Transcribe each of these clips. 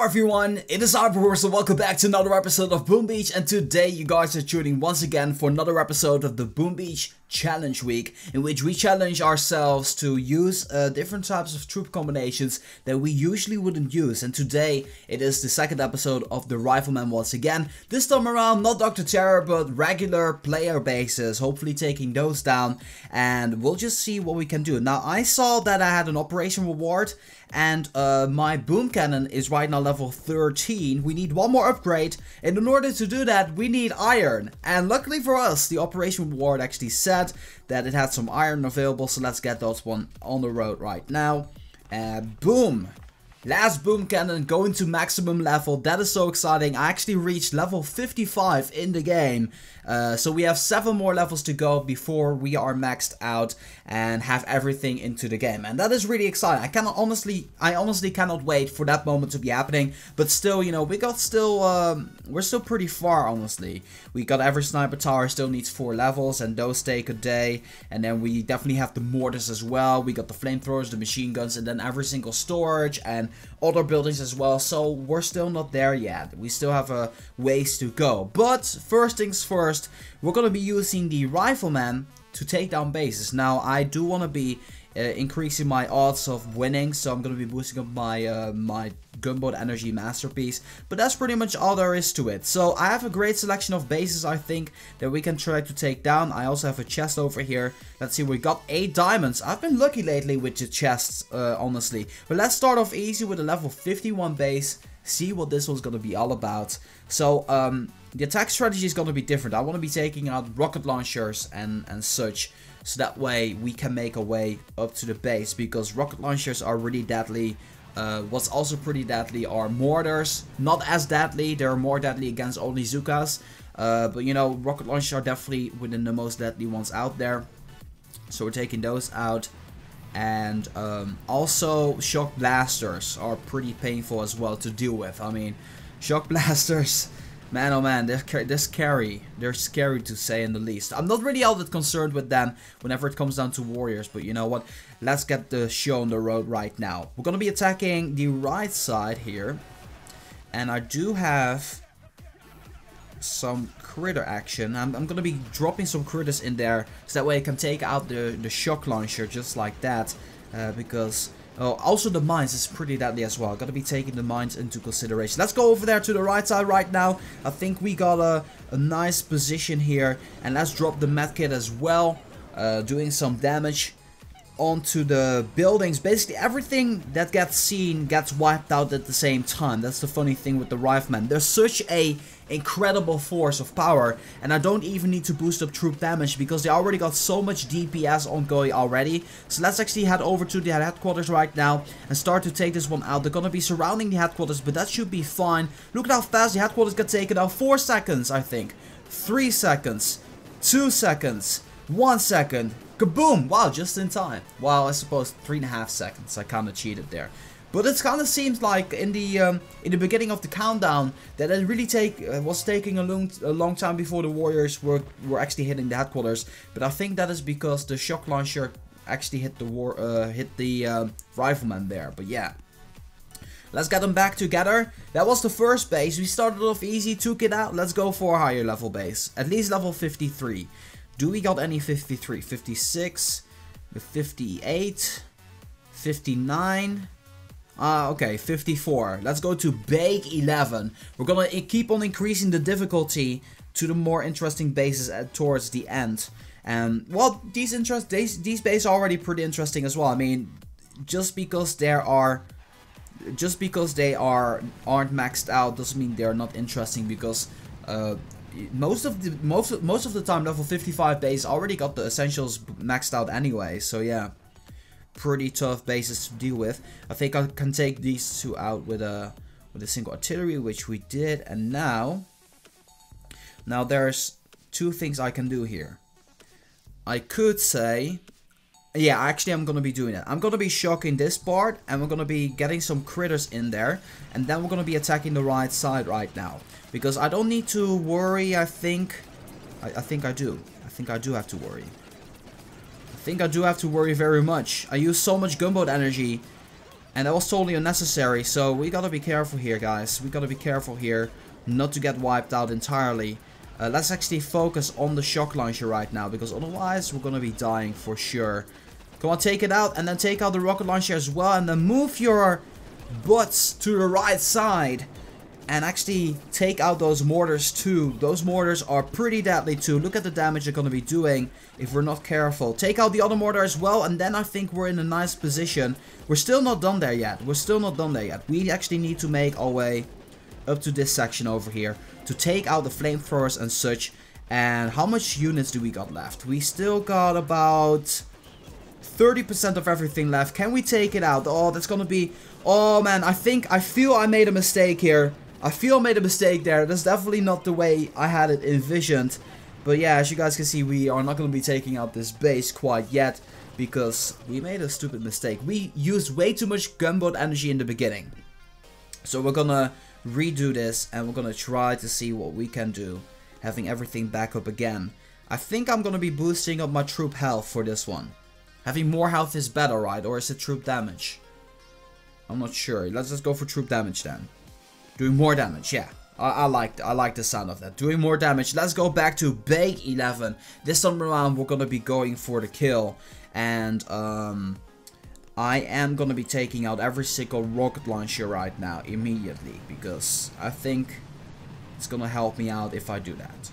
Yo everyone, it is Arbor, so welcome back to another episode of Boom Beach, and today you guys are tuning once again for another episode of the Boom Beach Challenge Week, in which we challenge ourselves to use different types of troop combinations that we usually wouldn't use. And today it is the second episode of the Riflemen once again. This time around not Dr. Terror but regular player bases, hopefully taking those down, and we'll just see what we can do. Now I saw that I had an operation reward, and my boom cannon is right now level 13. We need one more upgrade, and in order to do that we need iron. And luckily for us, the operation reward actually said that it had some iron available, so let's get those one on the road right now. Boom! Last boom cannon going to maximum level. That is so exciting. I actually reached level 55 in the game. So we have 7 more levels to go before we are maxed out and have everything into the game. And that is really exciting. I honestly cannot wait for that moment to be happening. But still, you know, we're still pretty far, honestly. We got every sniper tower still needs 4 levels, and those take a day. And then we definitely have the mortars as well. We got the flamethrowers, the machine guns, and then every single storage and other buildings as well. So we're still not there yet. We still have a ways to go. But first things first, we're going to be using the Riflemen to take down bases. Now I do want to be increasing my odds of winning, so I'm going to be boosting up my my gunboat energy masterpiece. But that's pretty much all there is to it. So I have a great selection of bases, I think, that we can try to take down. I also have a chest over here. Let's see, we got 8 diamonds. I've been lucky lately with the chests, honestly. But let's start off easy with a level 51 base. See what this one's going to be all about. So the attack strategy is going to be different. I want to be taking out rocket launchers and such, so that way we can make a way up to the base, because rocket launchers are really deadly. What's also pretty deadly are mortars. Not as deadly, they're more deadly against only Zukas. But you know, rocket launchers are definitely within the most deadly ones out there. So we're taking those out. And also shock blasters are pretty painful as well to deal with. I mean, shock blasters, man oh man, they're scary. They're scary to say in the least. I'm not really all that concerned with them whenever it comes down to warriors, but you know what? Let's get the show on the road right now. We're gonna be attacking the right side here, and I do have some critter action. I'm gonna be dropping some critters in there, so that way I can take out the shock launcher just like that, because also the mines is pretty deadly as well. Gotta be taking the mines into consideration. Let's go over there to the right side right now. I think we got a nice position here, and let's drop the medkit as well, doing some damage onto the buildings. Basically everything that gets seen gets wiped out at the same time. That's the funny thing with the Riflemen. There's such a incredible force of power, and I don't even need to boost up troop damage because they already got so much DPS ongoing already. So let's actually head over to the headquarters right now and start to take this one out. They're gonna be surrounding the headquarters, but that should be fine. Look at how fast the headquarters got taken out. 4 seconds, I think. 3 seconds. 2 seconds. 1 second. Kaboom! Wow, just in time. Well, I suppose 3.5 seconds. I kind of cheated there. But it kind of seems like in the beginning of the countdown that it really was taking a long time before the warriors were actually hitting the headquarters. But I think that is because the shock launcher actually hit the Rifleman there. But yeah, let's get them back together. That was the first base. We started off easy, took it out. Let's go for a higher level base, at least level 53. Do we got any 53? 56, 58, 59. Okay, 54. Let's go to Bake 11. We're gonna keep on increasing the difficulty to the more interesting bases towards the end. And well, these bases are already pretty interesting as well. I mean, just because they aren't maxed out doesn't mean they're not interesting, because most of the time level 55 base already got the essentials maxed out anyway. So yeah, pretty tough bases to deal with. I think I can take these two out with a single artillery, which we did. And now there's 2 things I can do here. I could say, yeah, actually I'm gonna be doing it. I'm gonna be shocking this part, and we're gonna be getting some critters in there, and then we're gonna be attacking the right side right now, because I don't need to worry. I think I do have to worry. I think I do have to worry very much. I use so much gunboat energy And that was totally unnecessary, so we gotta be careful here, guys. We gotta be careful here not to get wiped out entirely. Let's actually focus on the shock launcher right now, because otherwise we're gonna be dying for sure. Come on, take it out, and then take out the rocket launcher as well, and then move your butts to the right side. And actually take out those mortars too. Those mortars are pretty deadly too. Look at the damage they're going to be doing if we're not careful. Take out the other mortar as well, and then I think we're in a nice position. We're still not done there yet. We're still not done there yet. We actually need to make our way up to this section over here to take out the flamethrowers and such. And how much units do we got left? We still got about 30% of everything left. Can we take it out? Oh, that's going to be... Oh man, I feel I made a mistake here. I feel I made a mistake there. That's definitely not the way I had it envisioned. But yeah, as you guys can see, we are not going to be taking out this base quite yet, because we made a stupid mistake. We used way too much gunboat energy in the beginning. So we're going to redo this, and we're going to try to see what we can do, having everything back up again. I think I'm going to be boosting up my troop health for this one. Having more health is better, right? Or is it troop damage? I'm not sure. Let's just go for troop damage then. Doing more damage, yeah. I like the sound of that. Doing more damage. Let's go back to Bake 11. This time around, we're gonna be going for the kill. And I am gonna be taking out every single rocket launcher right now, immediately. Because I think it's gonna help me out if I do that.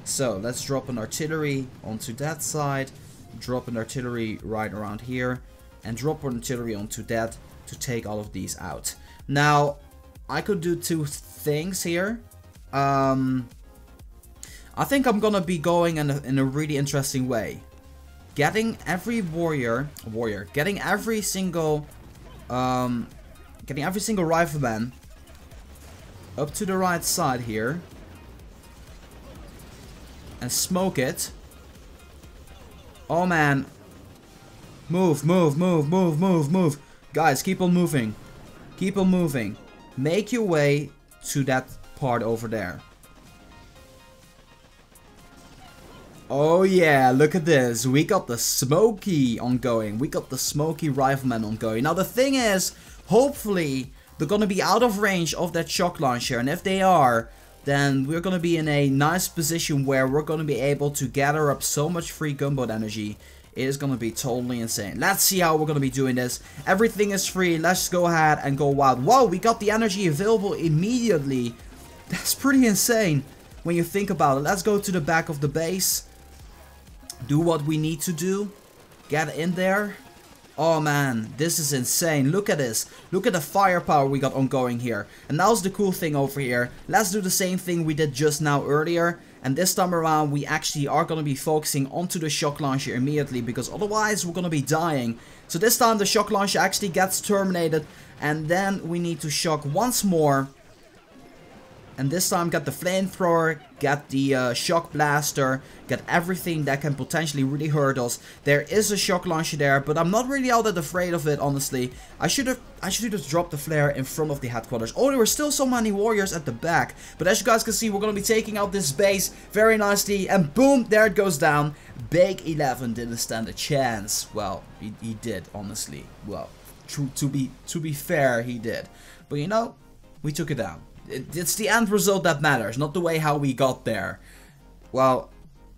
So, let's drop an artillery onto that side. Drop an artillery right around here. And drop an artillery onto that to take all of these out. Now, I could do two things here. I think I'm gonna be going in a really interesting way. Getting every getting every single rifleman up to the right side here. And smoke it. Oh man. Move, move, move, move, move, move. Guys, keep on moving. Keep on moving. Make your way to that part over there. Oh yeah, look at this. We got the Smoky ongoing. We got the Smoky Rifleman ongoing. Now the thing is, hopefully they're gonna be out of range of that shock launcher. And if they are, then we're gonna be in a nice position where we're gonna be able to gather up so much free gunboat energy. It is gonna be totally insane. Let's see how we're gonna be doing this. Everything is free. Let's go ahead and go wild. Whoa, we got the energy available immediately. That's pretty insane when you think about it. Let's go to the back of the base. Do what we need to do. Get in there. Oh man, this is insane. Look at this. Look at the firepower we got ongoing here. And now's the cool thing over here. Let's do the same thing we did just now earlier. And this time around, we actually are going to be focusing onto the shock launcher immediately, because otherwise we're going to be dying. So this time the shock launcher actually gets terminated, and then we need to shock once more. And this time get the flamethrower, get the shock blaster, get everything that can potentially really hurt us. There is a shock launcher there, but I'm not really all that afraid of it, honestly. I should have just dropped the flare in front of the headquarters. Oh, there were still so many warriors at the back. But as you guys can see, we're going to be taking out this base very nicely. And boom, there it goes down. Bake 11 didn't stand a chance. Well, he did, honestly. Well, to be fair, he did. But you know, we took it down. It's the end result that matters, not the way how we got there. Well,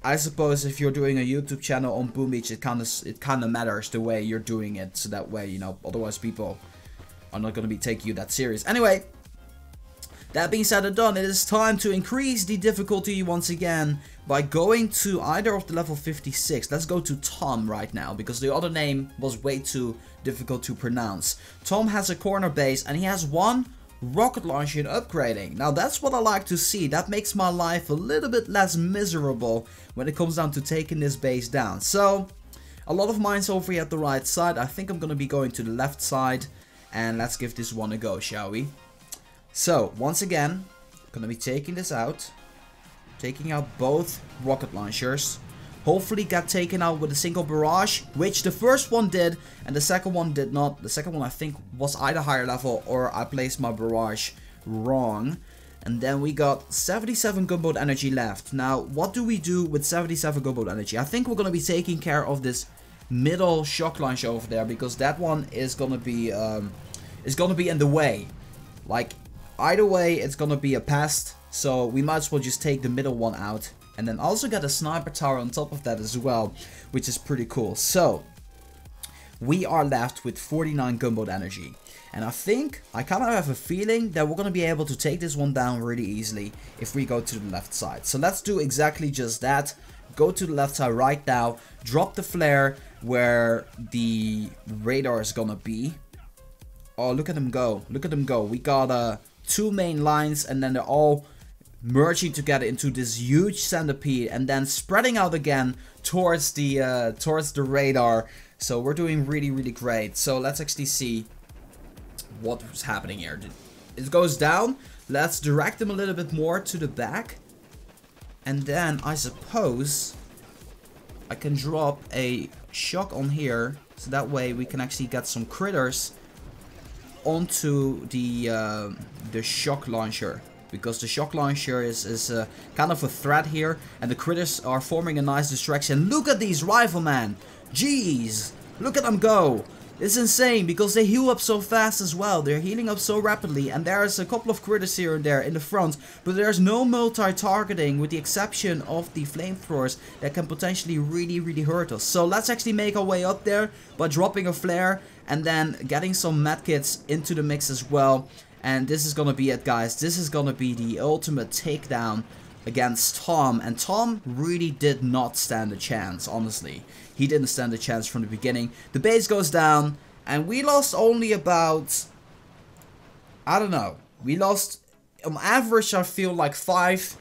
I suppose if you're doing a YouTube channel on Boom Beach, it kind of matters the way you're doing it, so that way, you know, otherwise people are not going to be taking you that serious. Anyway, that being said and done, it is time to increase the difficulty once again by going to either of the level 56. Let's go to Tom right now, because the other name was way too difficult to pronounce. Tom has a corner base, and he has one rocket launcher and upgrading. Now that's what I like to see. That makes my life a little bit less miserable when it comes down to taking this base down. So a lot of mines over here at the right side. I think I'm gonna be going to the left side, and let's give this one a go, shall we? So once again, gonna be taking this out, taking out both rocket launchers. Hopefully got taken out with a single barrage, which the first one did, and the second one did not. The second one I think was either higher level, or I placed my barrage wrong. And then we got 77 gunboat energy left. Now, what do we do with 77 gunboat energy? I think we're going to be taking care of this middle shock launcher over there, because that one is going to be is gonna be in the way. Like, either way, it's gonna be a pest. So we might as well just take the middle one out. And then also get a sniper tower on top of that as well, which is pretty cool. So we are left with 49 gunboat energy. And I think, I kind of have a feeling that we're going to be able to take this one down really easily if we go to the left side. So let's do exactly just that. Go to the left side right now. Drop the flare where the radar is going to be. Oh, look at them go. Look at them go. We got 2 main lines and then they're all merging together into this huge centipede and then spreading out again towards the radar. So we're doing really, really great. So let's actually see what's happening here. It goes down. Let's direct them a little bit more to the back. And then I suppose I can drop a shock on here. So that way we can actually get some critters onto the shock launcher. Because the shock launcher is kind of a threat here. And the critters are forming a nice distraction. Look at these riflemen. Jeez. Look at them go. It's insane because they heal up so fast as well. They're healing up so rapidly. And there's a couple of critters here and there in the front. But there's no multi-targeting with the exception of the flamethrowers that can potentially really, really hurt us. So let's actually make our way up there by dropping a flare. And then getting some medkits into the mix as well. And this is gonna be it, guys. This is gonna be the ultimate takedown against Tom. And Tom really did not stand a chance, honestly. He didn't stand a chance from the beginning. The base goes down. And we lost only about, I don't know. We lost, on average, I feel like 5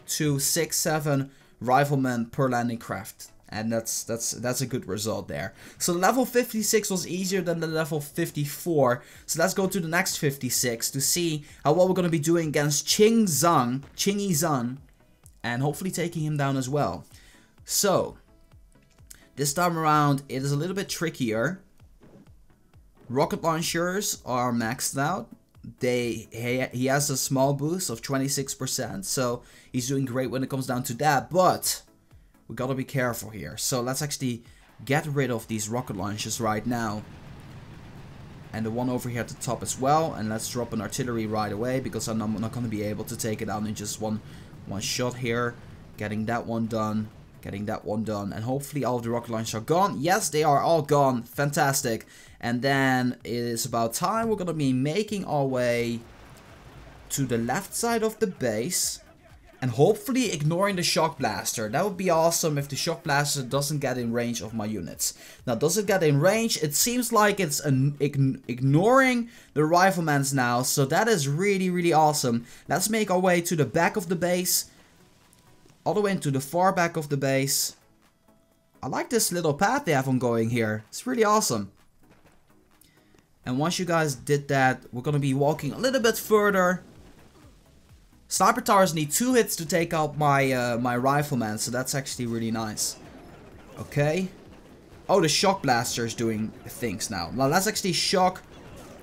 to 6, 7 riflemen per landing craft. And that's a good result there. So level 56 was easier than the level 54. So let's go to the next 56 to see how well we're going to be doing against Chingy Zhang. And hopefully taking him down as well. So this time around it is a little bit trickier. Rocket launchers are maxed out. He has a small boost of 26%. So he's doing great when it comes down to that. But we gotta be careful here. So let's actually get rid of these rocket launchers right now. And the one over here at the top as well. And let's drop an artillery right away. Because I'm not gonna be able to take it down in just one shot here. Getting that one done. Getting that one done. And hopefully all of the rocket launchers are gone. Yes, they are all gone. Fantastic. And then it is about time. We're gonna be making our way to the left side of the base. And hopefully ignoring the shock blaster. That would be awesome if the shock blaster doesn't get in range of my units. Now, does it get in range? It seems like it's ignoring the riflemans now. So that is really, really awesome. Let's make our way to the back of the base. All the way into the far back of the base. I like this little path they have on going here. It's really awesome. And once you guys did that, we're going to be walking a little bit further. Sniper towers need 2 hits to take out my my rifleman, so that's actually really nice. Okay. Oh, the shock blaster is doing things now. Now let's actually shock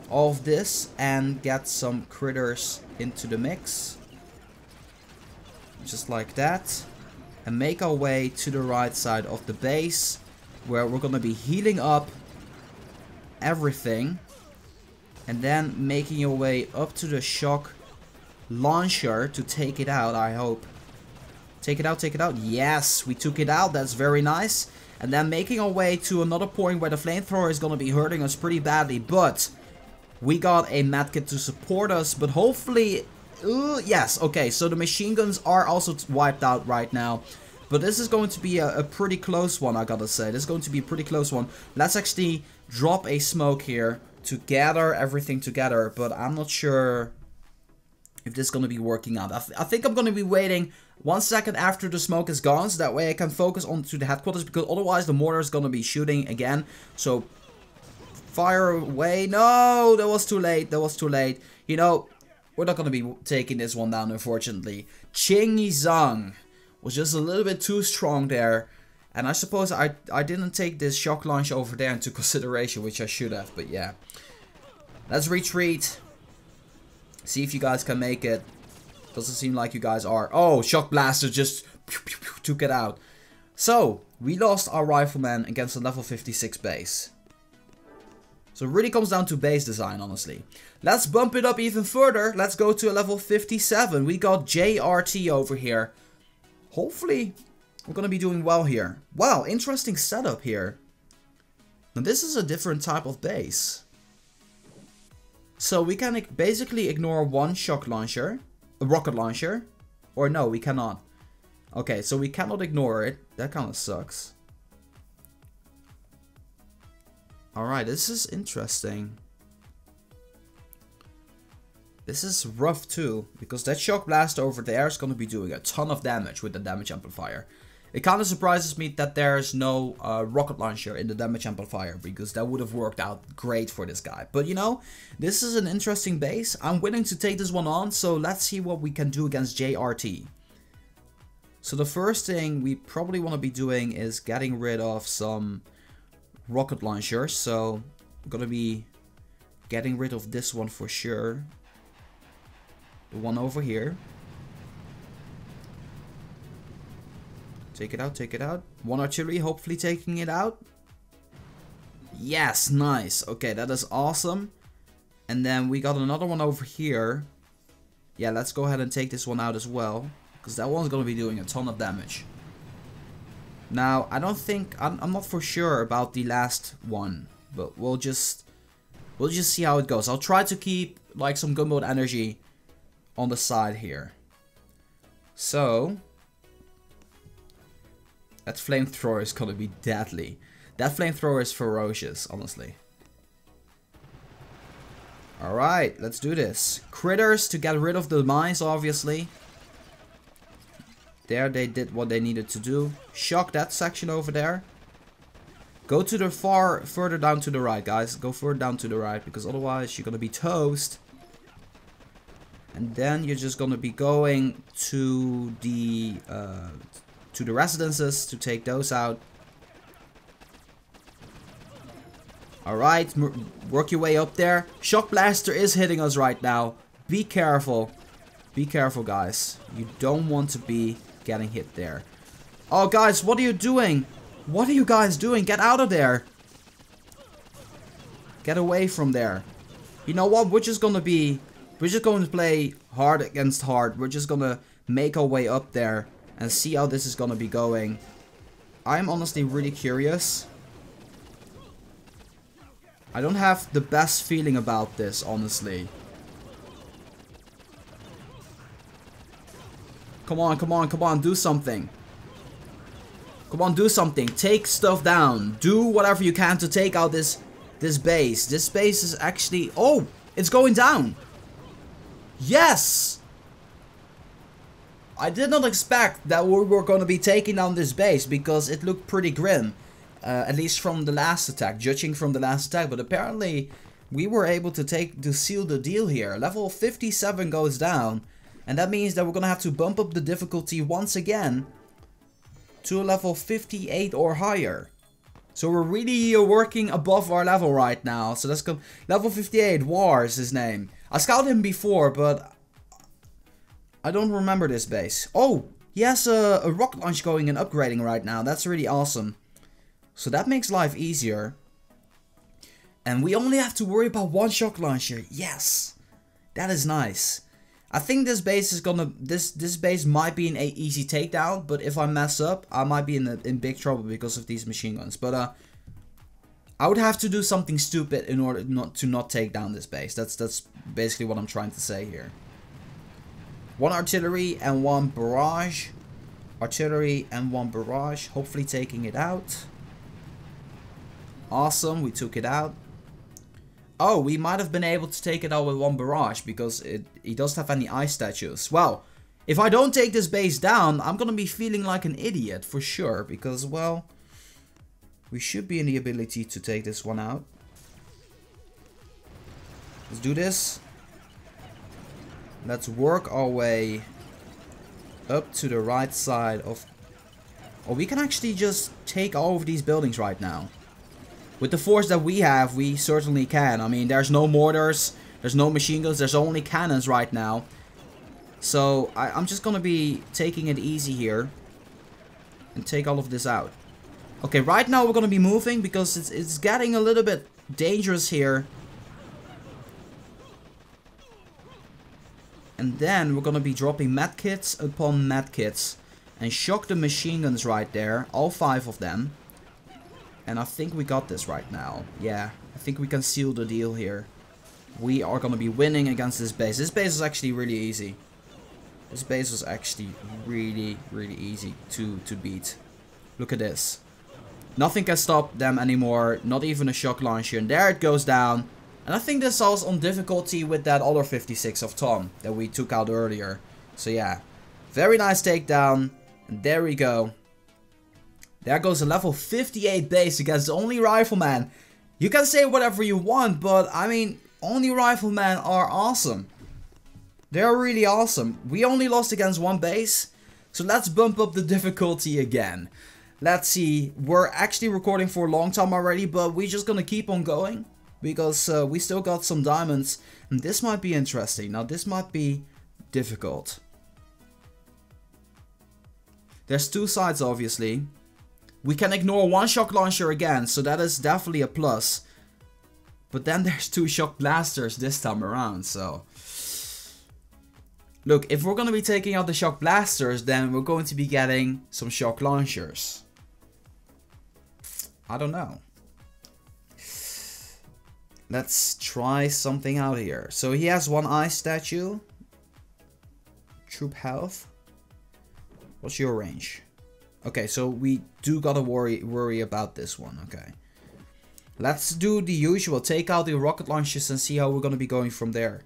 all of this and get some critters into the mix. Just like that. And make our way to the right side of the base, where we're gonna be healing up everything. And then making your way up to the shock launcher to take it out, I hope. Take it out, take it out. Yes, we took it out. That's very nice. And then making our way to another point where the flamethrower is going to be hurting us pretty badly. But we got a medkit to support us. But hopefully, yes. Okay, so the machine guns are also wiped out right now. But this is going to be a pretty close one, I gotta say. This is going to be a pretty close one. Let's actually drop a smoke here to gather everything together. But I'm not sure if this is going to be working out. I think I'm going to be waiting 1 second after the smoke is gone, so that way I can focus onto the headquarters, because otherwise the mortar is going to be shooting again. So fire away. No, that was too late. That was too late. You know, we're not going to be taking this one down, unfortunately. Chingy Zhang was just a little bit too strong there. And I suppose I didn't take this shock launch over there into consideration, which I should have. But yeah. Let's retreat. See if you guys can make it. Doesn't seem like you guys are. Oh, shock blaster just took it out. So, we lost our rifleman against a level 56 base. So it really comes down to base design, honestly. Let's bump it up even further. Let's go to a level 57. We got JRT over here. Hopefully, we're going to be doing well here. Wow, interesting setup here. Now, this is a different type of base. So we can basically ignore one shock launcher, a rocket launcher. Or no, we cannot. Okay, so we cannot ignore it. That kind of sucks. Alright, this is interesting. This is rough too, because that shock blast over there is going to be doing a ton of damage with the damage amplifier. It kind of surprises me that there's no rocket launcher in the damage amplifier, because that would have worked out great for this guy. But you know, this is an interesting base. I'm willing to take this one on, so let's see what we can do against JRT. So the first thing we probably want to be doing is getting rid of some rocket launchers. So I'm going to be getting rid of this one for sure. The one over here. Take it out, take it out. One artillery, hopefully taking it out. Yes, nice. Okay, that is awesome. And then we got another one over here. Yeah, let's go ahead and take this one out as well, because that one's going to be doing a ton of damage. Now, I don't think... I'm not for sure about the last one, but we'll just see how it goes. I'll try to keep like some gunboat energy on the side here. So that flamethrower is gonna be deadly. That flamethrower is ferocious, honestly. Alright, let's do this. Critters to get rid of the mines, obviously. There they did what they needed to do. Shock that section over there. Go to the further down to the right, guys. Go further down to the right, because otherwise you're gonna be toast. And then you're just gonna be going to the residences to take those out. Alright, work your way up there. Shock Blaster is hitting us right now. Be careful. Be careful, guys. You don't want to be getting hit there. Oh, guys, what are you doing? What are you guys doing? Get out of there. Get away from there. You know what? We're just going to play hard against hard. We're just going to make our way up there and see how this is going to be going. I'm honestly really curious. I don't have the best feeling about this, honestly. Come on, come on, come on, do something. Come on, do something. Take stuff down. Do whatever you can to take out this base. This base is actually... Oh, it's going down. Yes! I did not expect that we were going to be taking down this base, because it looked pretty grim. At least from the last attack, judging from the last attack. But apparently, we were able to seal the deal here. Level 57 goes down. And that means that we're going to have to bump up the difficulty once again to a level 58 or higher. So we're really working above our level right now. So let's go. Level 58, War is his name. I scouted him before, but I don't remember this base. Oh, he has a rocket launch going and upgrading right now. That's really awesome. So that makes life easier. And we only have to worry about one shock launcher. Yes, that is nice. I think this base is gonna this base might be an easy takedown, but if I mess up, I might be in big trouble because of these machine guns. But I would have to do something stupid in order not to take down this base. That's basically what I'm trying to say here. One artillery and one barrage. Artillery and one barrage. Hopefully taking it out. Awesome, we took it out. Oh, we might have been able to take it out with one barrage, because he doesn't have any ice statues. Well, if I don't take this base down, I'm gonna be feeling like an idiot for sure, because, well, we should be in the ability to take this one out. Let's do this. Let's work our way up to the right side of... Oh, we can actually just take all of these buildings right now. With the force that we have, we certainly can. I mean, there's no mortars, there's no machine guns, there's only cannons right now. So, I'm just gonna be taking it easy here. And take all of this out. Okay, right now we're gonna be moving, because it's getting a little bit dangerous here. And then we're gonna be dropping medkits upon medkits. And shock the machine guns right there. All 5 of them. And I think we got this right now. Yeah, I think we can seal the deal here. We are gonna be winning against this base. This base is actually really easy. This base was actually really easy to beat. Look at this. Nothing can stop them anymore. Not even a shock launcher. And there it goes down. And I think this solves on difficulty with that other 56 of Tom that we took out earlier. So yeah, very nice takedown. And there we go. There goes a level 58 base against the only Rifleman. You can say whatever you want, but I mean, only Riflemen are awesome. They're really awesome. We only lost against 1 base. So let's bump up the difficulty again. Let's see. We're actually recording for a long time already, but we're just gonna keep on going. Because we still got some diamonds. And this might be interesting. Now this might be difficult. There's 2 sides obviously. We can ignore 1 shock launcher again. So that is definitely a plus. But then there's 2 shock blasters this time around. So look, if we're going to be taking out the shock blasters, then we're going to be getting some shock launchers. I don't know. Let's try something out here. So he has 1 ice statue. Troop health. What's your range? Okay, so we do gotta worry about this one. Okay. Let's do the usual. Take out the rocket launchers and see how we're gonna be going from there.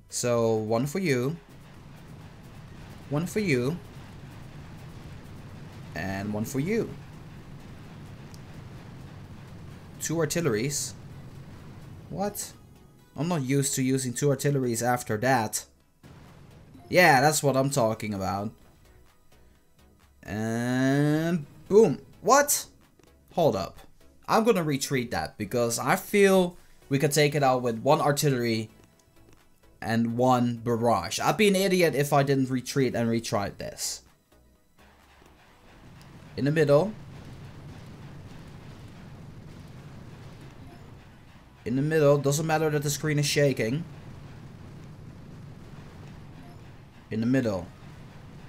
So 1 for you. 1 for you. And 1 for you. 2 artilleries. What? I'm not used to using 2 artilleries after that. Yeah, that's what I'm talking about. And boom. What? Hold up. I'm gonna retreat that because I feel we could take it out with 1 artillery and 1 barrage. I'd be an idiot if I didn't retreat and retry this. In the middle. In the middle. Doesn't matter that the screen is shaking. In the middle.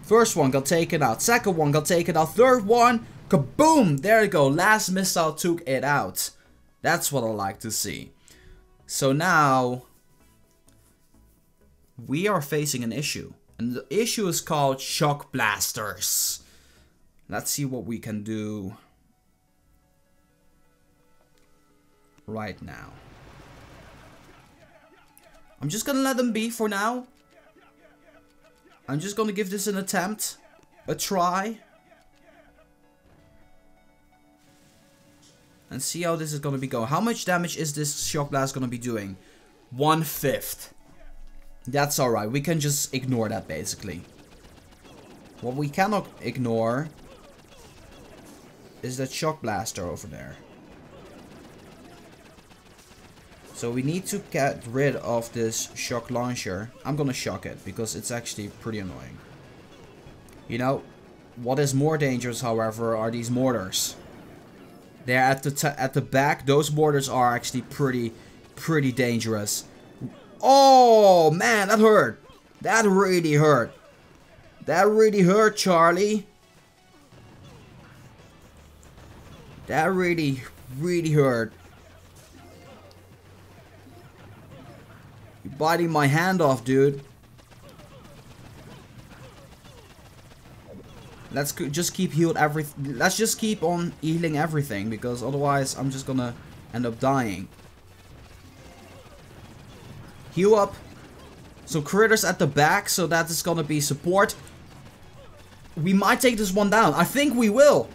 First one got taken out. Second one got taken out. Third one. Kaboom! There you go. Last missile took it out. That's what I like to see. So now we are facing an issue. And the issue is called shock blasters. Let's see what we can do right now. I'm just gonna let them be for now. I'm just gonna give this an attempt. A try. And see how this is gonna be going. How much damage is this shock blast gonna be doing? 1/5. That's alright. We can just ignore that basically. What we cannot ignore is that shock blaster over there. So we need to get rid of this shock launcher. I'm gonna shock it because it's actually pretty annoying. You know, what is more dangerous, however, are these mortars. They're at the back. Those mortars are actually pretty dangerous. Oh man, that hurt. That really hurt. That really hurt, Charlie. That really hurt. You're biting my hand off, dude. Let's just keep healed everything. Let's just keep on healing everything, because otherwise I'm just gonna end up dying. Heal up. So critters at the back, so that is gonna be support. We might take this one down. I think we will.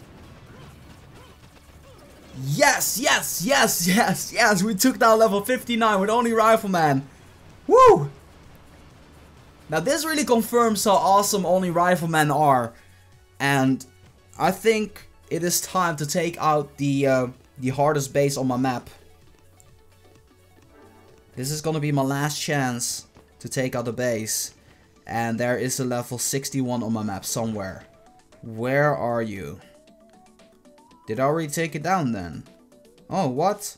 Yes, yes, yes, yes, yes. We took down level 59 with only Rifleman. Woo! Now this really confirms how awesome only Riflemen are. And I think it is time to take out the hardest base on my map. This is gonna be my last chance to take out the base. And there is a level 61 on my map somewhere. Where are you? Did I already take it down then? Oh, what?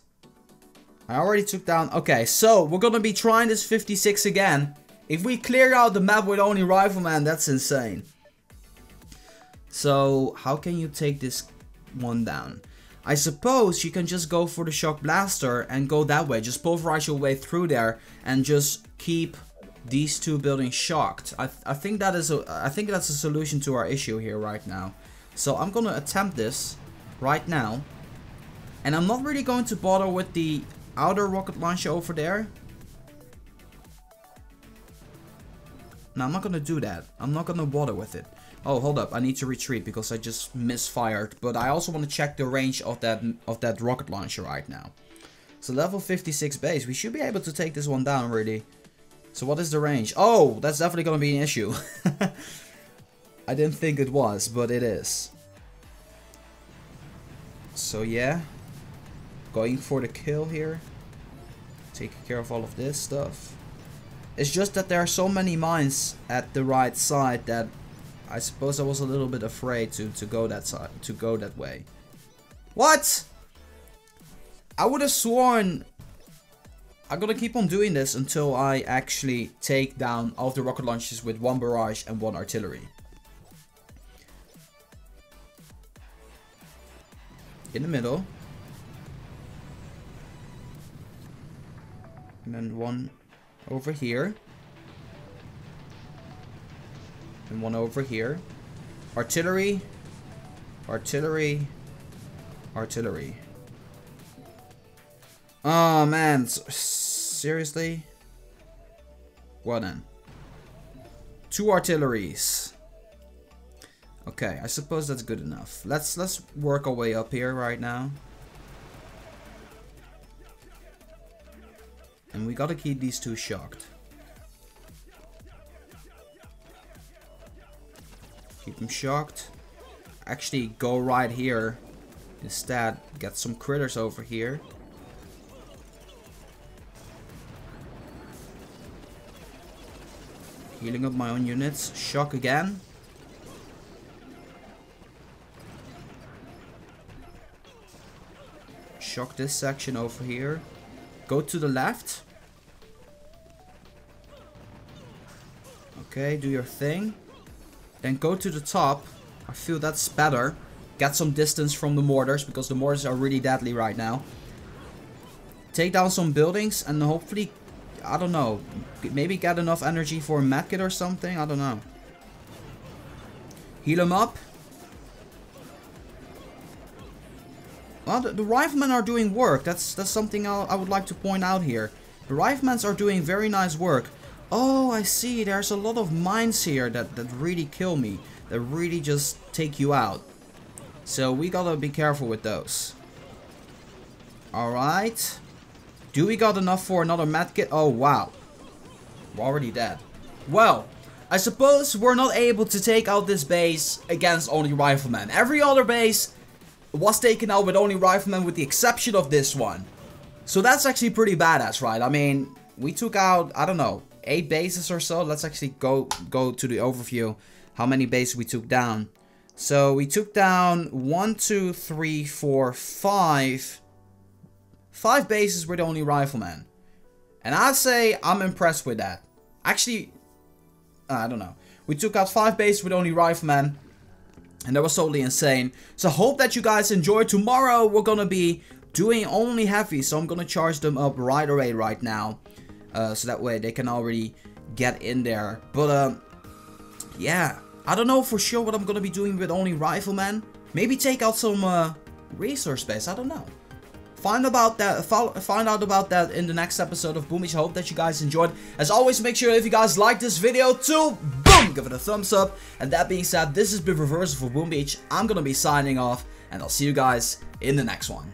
I already took down... Okay, so we're gonna be trying this 56 again. If we clear out the map with only Rifleman, that's insane. So, how can you take this one down? I suppose you can just go for the Shock Blaster and go that way. Just pulverize your way through there and just keep these two buildings shocked. I think that's a solution to our issue here right now. So I'm gonna attempt this right now. And I'm not really going to bother with the outer rocket launcher over there. No, I'm not gonna do that. I'm not gonna bother with it. Oh, hold up. I need to retreat because I just misfired. But I also want to check the range of that rocket launcher right now. So level 56 base. We should be able to take this one down, really. So what is the range? Oh, that's definitely going to be an issue. I didn't think it was, but it is. So yeah. Going for the kill here. Taking care of all of this stuff. It's just that there are so many mines at the right side that I suppose I was a little bit afraid to go that side, to go that way. What? I would have sworn I'm gonna keep on doing this until I actually take down all of the rocket launchers with 1 barrage and 1 artillery. In the middle. And then 1 over here. And 1 over here. Artillery. Artillery. Artillery. Oh man. Seriously? Well then. 2 artilleries. Okay, I suppose that's good enough. Let's work our way up here right now. And we gotta keep these 2 shocked. Keep them shocked. Actually, go right here. Instead, get some critters over here. Healing up my own units. Shock again. Shock this section over here. Go to the left. Okay, do your thing. Then go to the top. I feel that's better. Get some distance from the mortars, because the mortars are really deadly right now. Take down some buildings and hopefully, I don't know, maybe get enough energy for a medkit or something. I don't know. Heal them up. Well, the Riflemen are doing work. That's something I would like to point out here. The Riflemen are doing very nice work. Oh, I see. There's a lot of mines here that really kill me. That really just take you out. So we gotta be careful with those. Alright. Do we got enough for another medkit? Oh, wow. We're already dead. Well, I suppose we're not able to take out this base against only Riflemen. Every other base was taken out with only Riflemen with the exception of this one. So that's actually pretty badass, right? I mean, we took out, I don't know, 8 bases or so. Let's actually go to the overview. How many bases we took down. So we took down 1, 2, 3, 4, 5. 5 bases with only Riflemen. And I'd say I'm impressed with that. Actually, I don't know. We took out 5 bases with only Riflemen. And that was totally insane. So I hope that you guys enjoyed. Tomorrow we're gonna be doing only heavy. So I'm gonna charge them up right away right now. So that way they can already get in there. But yeah. I don't know for sure what I'm gonna be doing with only Riflemen. Maybe take out some resource base. I don't know. Find out about that in the next episode of Boom Beach. I hope that you guys enjoyed. As always, make sure if you guys like this video to boom, give it a thumbs up. And that being said, this has been Reversal for Boom Beach. I'm gonna be signing off, and I'll see you guys in the next one.